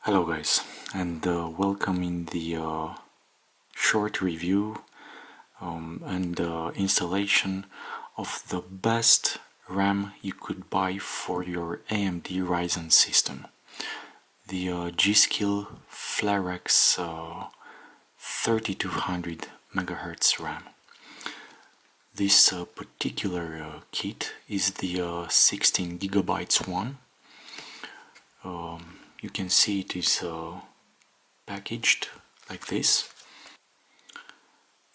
Hello guys, and welcome in the short review and installation of the best RAM you could buy for your AMD Ryzen system. The G.Skill FlareX 3200 MHz RAM. This particular kit is the 16 GB one. You can see it is packaged like this.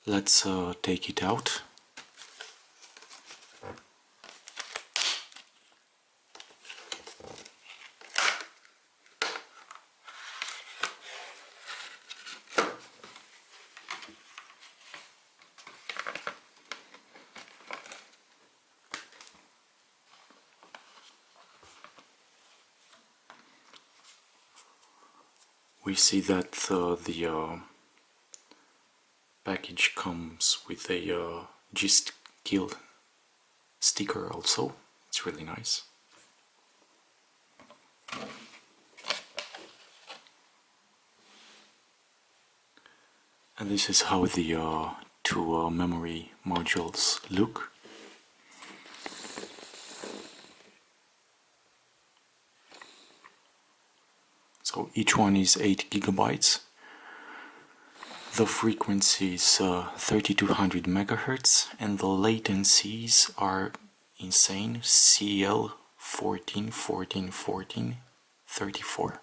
Let's take it out. We see that the package comes with a G.Skill sticker also. It's really nice. And this is how the two memory modules look. So each one is 8 GB. The frequency is 3200 MHz and the latencies are insane. CL14, 14, 14, 34.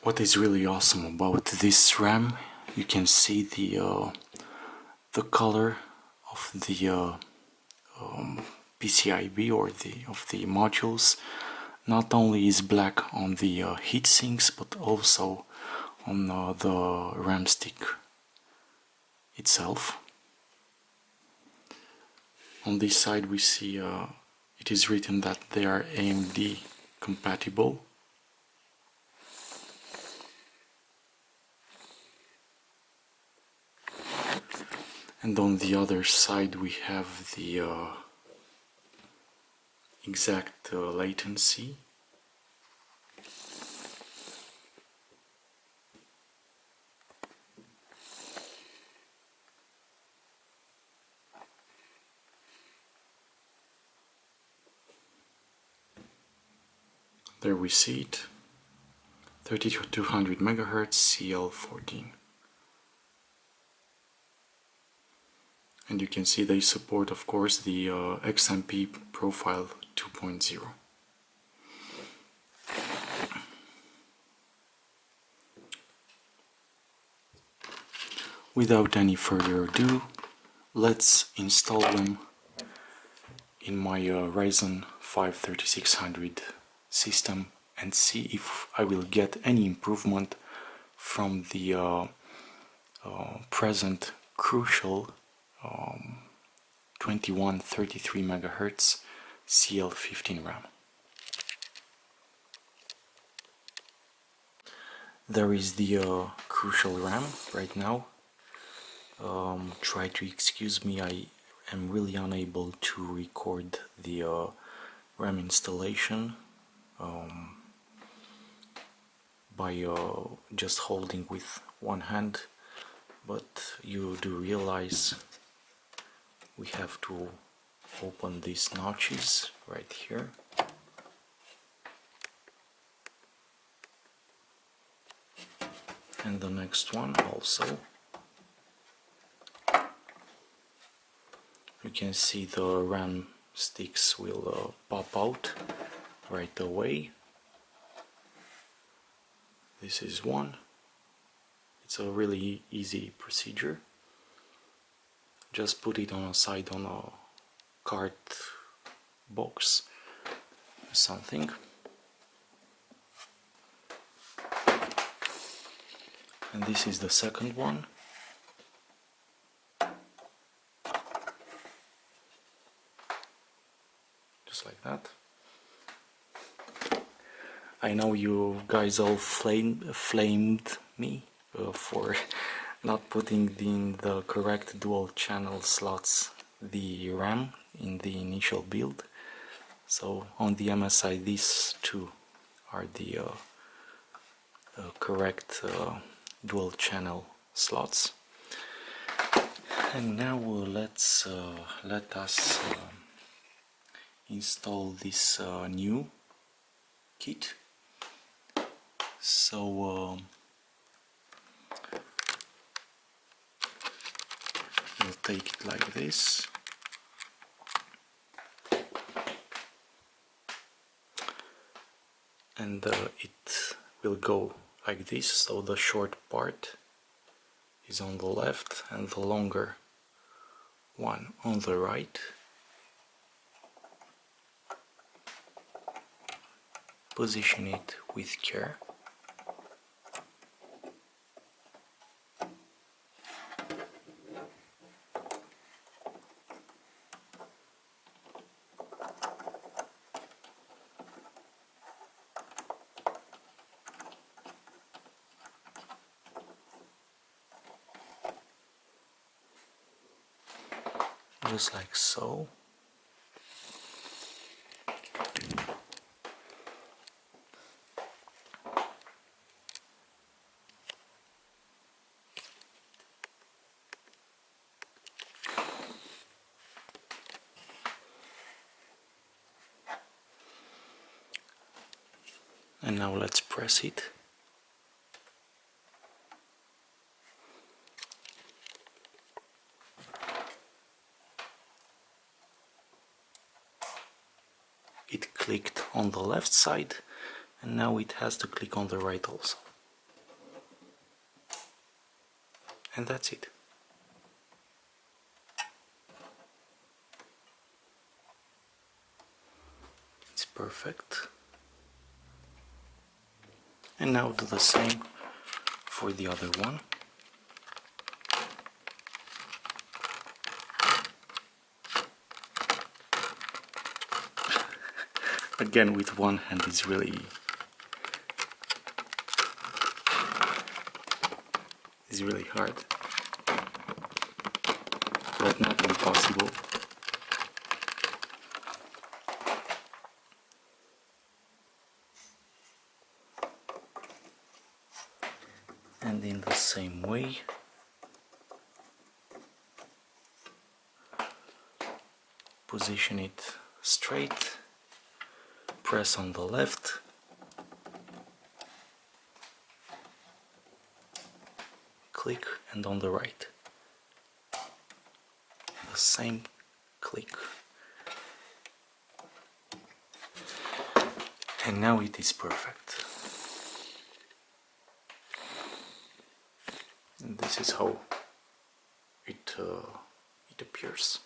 What is really awesome about this RAM, you can see the color of the PCIe or of the modules. Not only is black on the heat sinks, but also on the RAM stick itself. On this side we see it is written that they are AMD compatible. And on the other side we have the exact latency. There we see it, 3200 MHz CL14. And you can see they support, of course, the XMP profile 2.0. Without any further ado, let's install them in my Ryzen 5 3600 system and see if I will get any improvement from the present crucial 2133 MHz CL15 RAM. There is the crucial RAM right now. Try to excuse me, I am really unable to record the RAM installation by just holding with one hand, but you do realize we have to open these notches right here. And the next one also. You can see the RAM sticks will pop out right away. This is one. It's a really easy procedure. Just put it on a side on a card box or something. And this is the second one. Just like that. I know you guys all flamed me for not putting in the correct dual channel slots the RAM in the initial build. So on the MSI these two are the correct dual channel slots. And now let us install this new kit. So we'll take it like this. And it will go like this, so the short part is on the left and the longer one on the right. Position it with care. Just like so. And now let's press it. It clicked on the left side, and now it has to click on the right also. And that's it. It's perfect. And now do the same for the other one. Again, with one hand is really hard, but not impossible. And in the same way, position it straight, press on the left, click, and on the right the same click. And now it is perfect. And this is how it appears.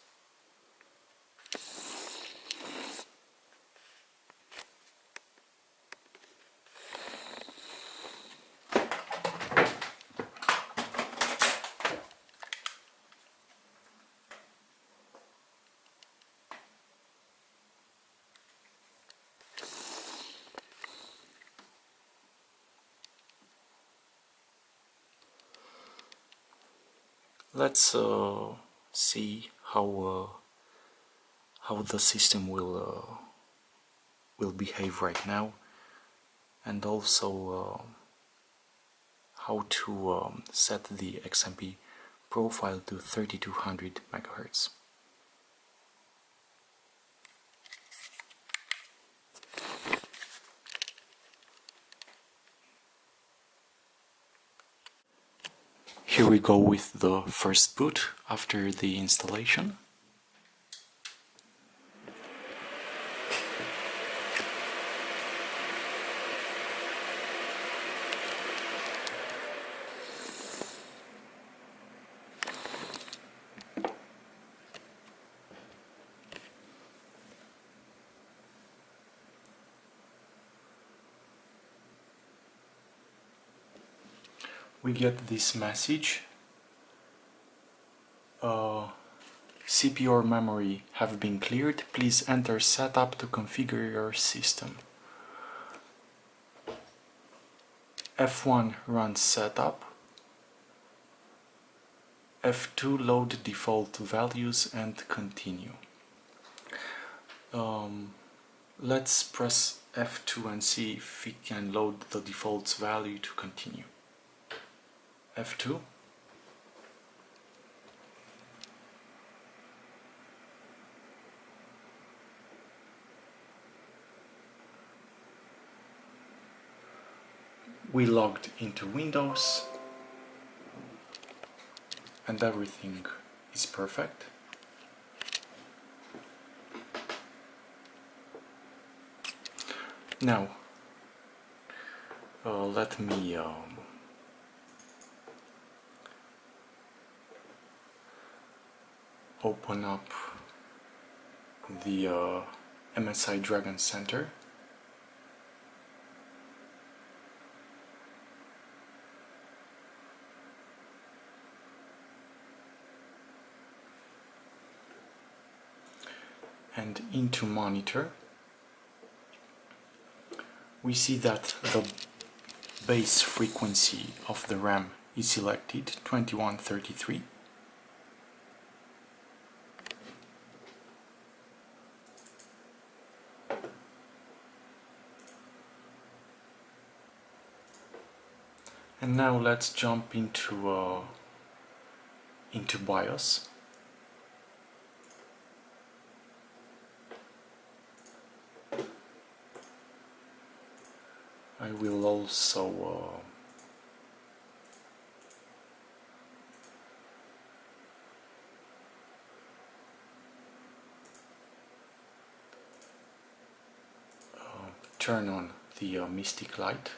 Let's see how the system will behave right now, and also how to set the XMP profile to 3200 MHz. Here we go with the first boot after the installation. we get this message. CPU or memory have been cleared. Please enter setup to configure your system. F1 runs setup. F2 load default values and continue. Let's press F2 and see if we can load the default value to continue. F2. We logged into Windows and everything is perfect. Now let me open up the MSI Dragon Center. And into monitor, we see that the base frequency of the RAM is selected, 2133. And now let's jump into BIOS. I will also turn on the Mystic light.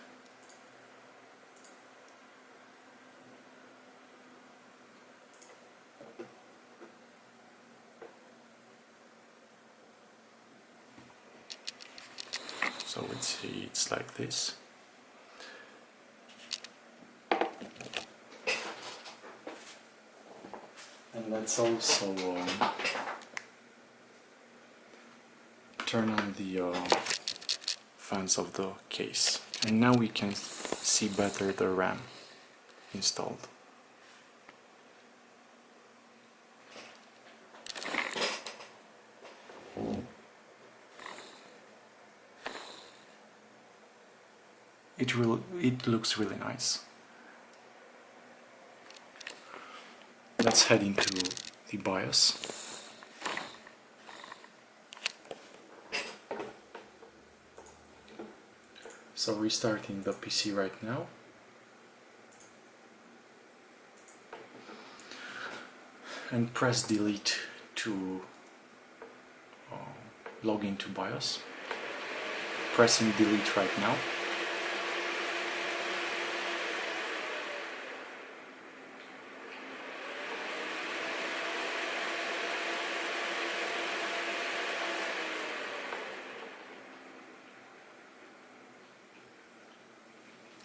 So it's like this. And let's also turn on the fans of the case. And now we can see better the RAM installed. It looks really nice. Let's head into the BIOS. So restarting the PC right now. And press delete to log into BIOS. Pressing delete right now.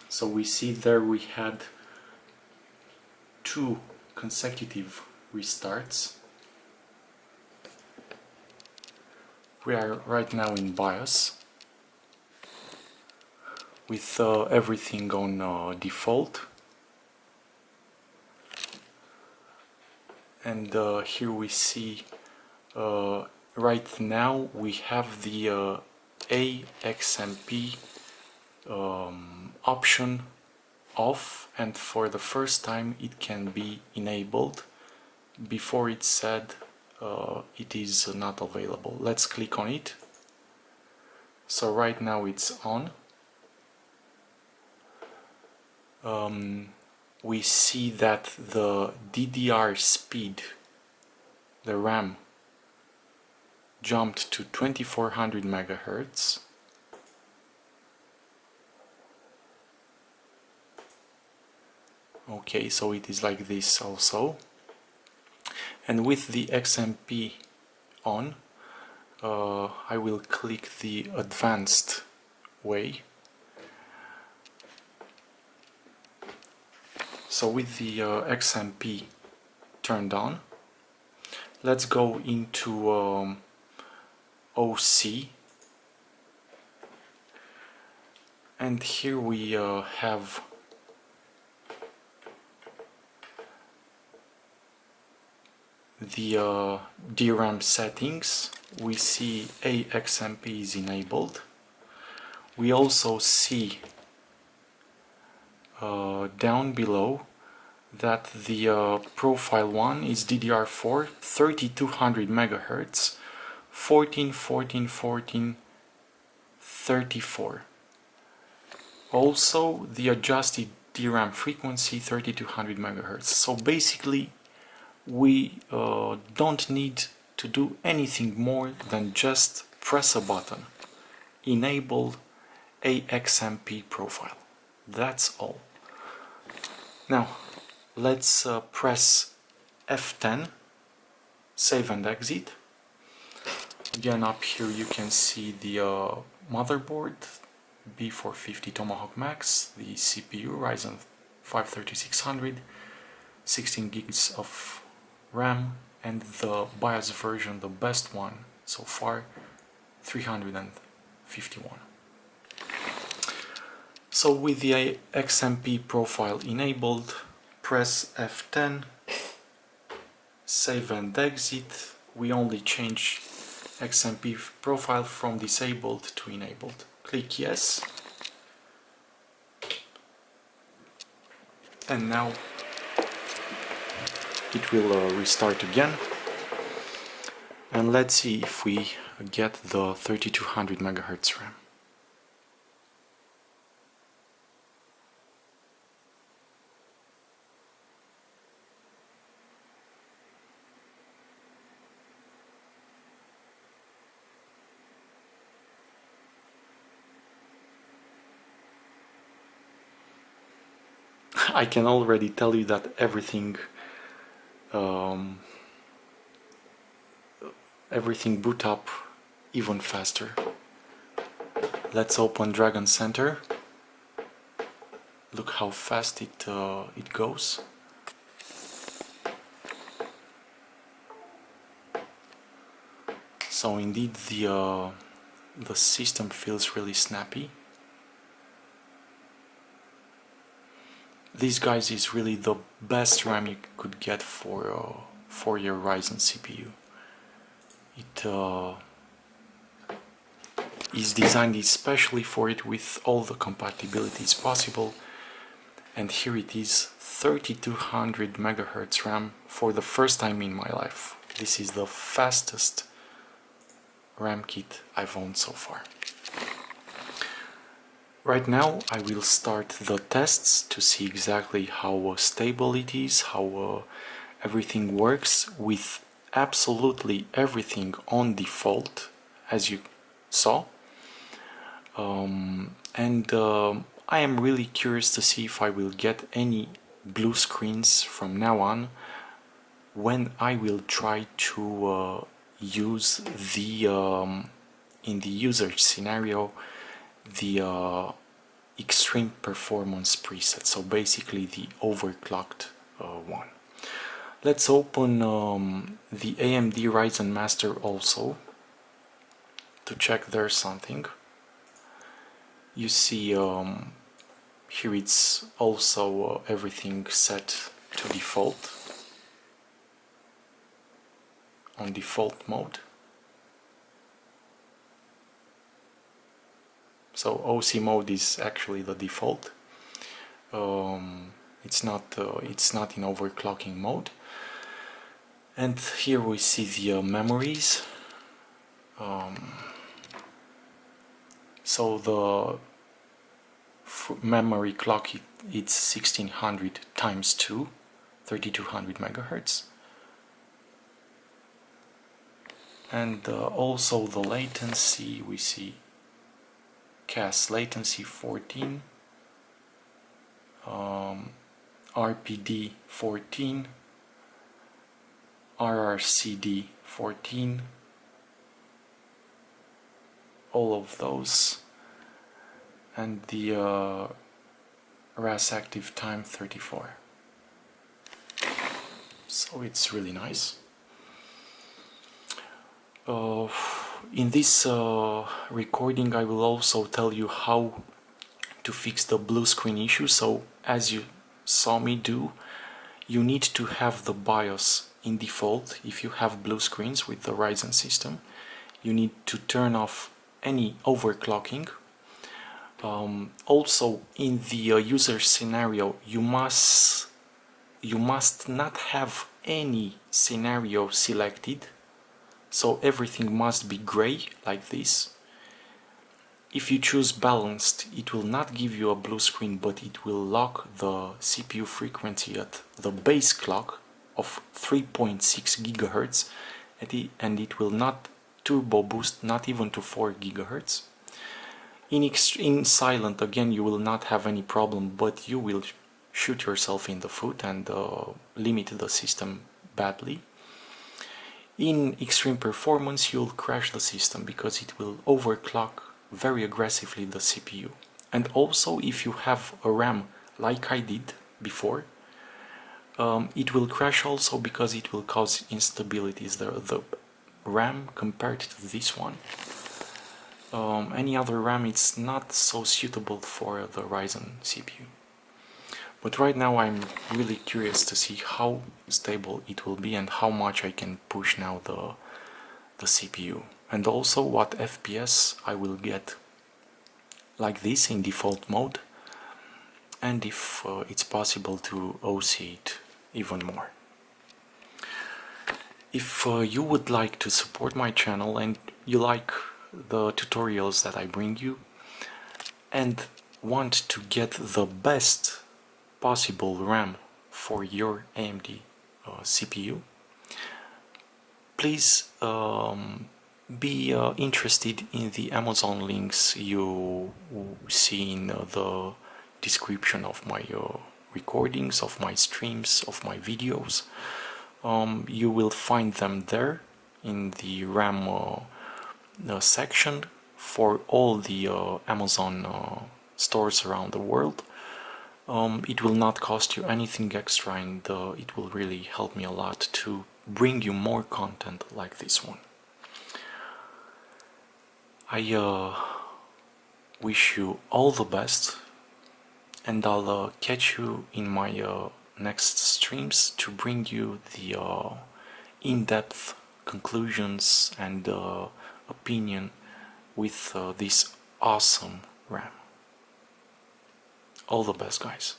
So we see there we had 2 consecutive restarts. We are right now in BIOS with everything on default. And here we see right now we have the AXMP option off, and for the first time it can be enabled. Before it said it is not available. Let's click on it. So right now it's on. We see that the DDR speed, the RAM, jumped to 2400 megahertz. Okay, so it is like this also. And with the XMP on, I will click the advanced way. So with the XMP turned on, let's go into OC, and here we have the DRAM settings. We see AXMP is enabled. We also see down below that the profile one is DDR4 3200 MHz 14 14 14 34. Also the adjusted DRAM frequency 3200 MHz. So basically we don't need to do anything more than just press a button, enable AXMP profile. That's all. Now let's press F10, save and exit. Again, up here you can see the motherboard, B450 Tomahawk Max, the CPU Ryzen 5 3600, 16 gigs of RAM, and the BIOS version, the best one so far, 351. So with the XMP profile enabled, press F10, save and exit. We only change XMP profile from disabled to enabled. Click yes. And now it will restart again. And let's see if we get the 3200 MHz RAM. I can already tell you that everything boot up even faster. Let's open Dragon Center. Look how fast it goes. So indeed the system feels really snappy. This, guys, is really the best RAM you could get for your Ryzen CPU. It is designed especially for it with all the compatibilities possible. And here it is, 3200 MHz RAM for the first time in my life. This is the fastest RAM kit I've owned so far. Right now I will start the tests to see exactly how stable it is, how everything works with absolutely everything on default, as you saw. I am really curious to see if I will get any blue screens from now on when I will try to use the in the user scenario the extreme performance preset, so basically the overclocked one. Let's open the AMD Ryzen Master also to check there's something. You see here it's also everything set to default, on default mode. So OC mode is actually the default. It's not in overclocking mode. And here we see the memories. So the memory clock it's 1600 times 2, 3200 MHz. And also the latency, we see CAS latency 14, RPD 14, RRCD 14, all of those, and the RAS active time 34. so it's really nice. In this recording I will also tell you how to fix the blue screen issue. So as you saw me do, you need to have the BIOS in default. If you have blue screens with the Ryzen system, you need to turn off any overclocking. Also in the user scenario, you must not have any scenario selected, so everything must be gray like this. If you choose balanced, it will not give you a blue screen, but it will lock the CPU frequency at the base clock of 3.6 GHz, and it will not turbo boost, not even to 4 GHz. In silent, again, you will not have any problem, but you will shoot yourself in the foot and limit the system badly. In extreme performance, you'll crash the system because it will overclock very aggressively the CPU. And also, if you have a RAM like I did before, it will crash also because it will cause instabilities. The RAM compared to this one, any other RAM, it's not so suitable for the Ryzen CPU. But right now I'm really curious to see how stable it will be and how much I can push now the CPU, and also what FPS I will get like this in default mode, and if it's possible to OC it even more. If you would like to support my channel and you like the tutorials that I bring you and want to get the best possible RAM for your AMD CPU, please be interested in the Amazon links you see in the description of my recordings, of my streams, of my videos. You will find them there in the RAM section for all the Amazon stores around the world. It will not cost you anything extra, and it will really help me a lot to bring you more content like this one. I wish you all the best, and I'll catch you in my next streams to bring you the in-depth conclusions and opinion with this awesome RAM. All the best, guys.